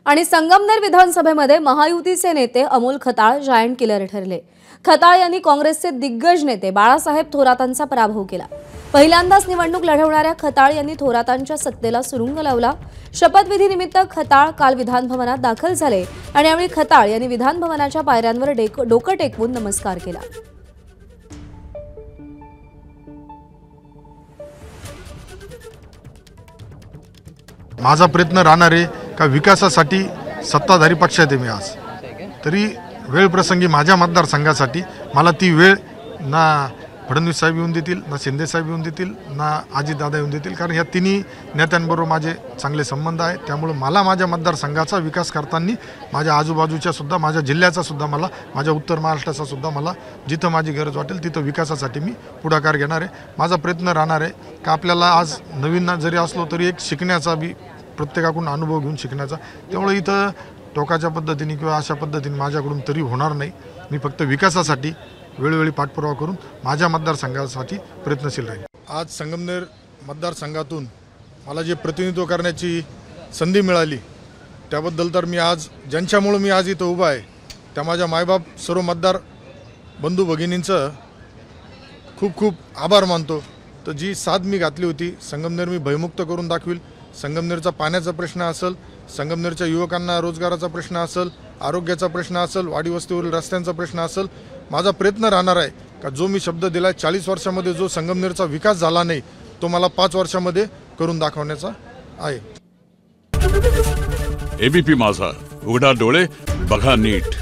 आणि संगमनेर विधानसभेमध्ये महायुतीचे नेते अमोल खताळ जायंट किलर ठरले। खताळ यांनी काँग्रेसचे दिग्गज नेते बाळासाहेब थोरातांचा पराभव केला। पहिल्यांदाच निवडणूक लढवणाऱ्या खताळ यांनी थोरातांच्या सत्तेला सुरुंग लावला। शपथविधीनिमित्त खताळ काल विधानभवनात दाखल झाले आणि यावेळी खताळ यांनी विधानभवनाच्या पायऱ्यांवर डोकं टेकवून नमस्कार केला। माझा प्रयत्न राहणार आहे का विकासासाठी सत्ताधारी पक्षात आहे मी आज, तरी वेळ प्रसंगी माझ्या मतदारसंघासाठी मला ती वेळ ना फडणवीस साहेब येऊन देतील, ना शिंदे साहेब येऊन देतील, ना अजितदादा येऊन देतील, कारण या तिन्ही नेत्यांबरोबर माझे चांगले संबंध आहेत। त्यामुळे मला माझ्या मतदारसंघाचा विकास करताना माझ्या आजूबाजूच्या सुद्धा, माझ्या जिल्ह्याचा सुद्धा, मला माझ्या उत्तर महाराष्ट्राचा सुद्धा, मला जिथं माझी गरज वाटेल तिथं विकासासाठी मी पुढाकार घेणार आहे। माझा प्रयत्न राहणार आहे का आपल्याला आज नवीन जरी असलो तरी एक शिकण्याचा बी, प्रत्येकाकडून अनुभव घेऊन शिकण्याचा, त्यामुळे इथं टोकाच्या पद्धतीने किंवा अशा पद्धतीने माझ्याकडून तरी होणार नाही। मी फक्त विकासासाठी वेळोवेळी पाठपुरावा करून माझ्या मतदारसंघासाठी प्रयत्नशील राहील। आज संगमनेर मतदारसंघातून मला जे प्रतिनिधित्व करण्याची संधी मिळाली त्याबद्दल तर मी आज, ज्यांच्यामुळे मी आज इथं उभा आहे त्या माझ्या मायबाप सर्व मतदार बंधू भगिनींचं खूप खूप आभार मानतो। तर जी साथ मी घातली होती, संगमनेर मी भयमुक्त करून दाखवील। संगमनेरचा पाण्याचा प्रश्न असेल, संगमनेरच्या युवकांना रोजगाराचा प्रश्न असेल, आरोग्याचा प्रश्न असेल, वाडी वस्तीवरील रस्त्यांचा प्रश्न असेल, माझा प्रयत्न राहणार आहे का जो मी शब्द दिला 40 वर्षामध्ये जो संगमनेरचा विकास झाला नाही तो मला 5 वर्षामध्ये करून दाखवण्याचा आहे। एबीपी माझा, उघडा डोळे बघा नीट।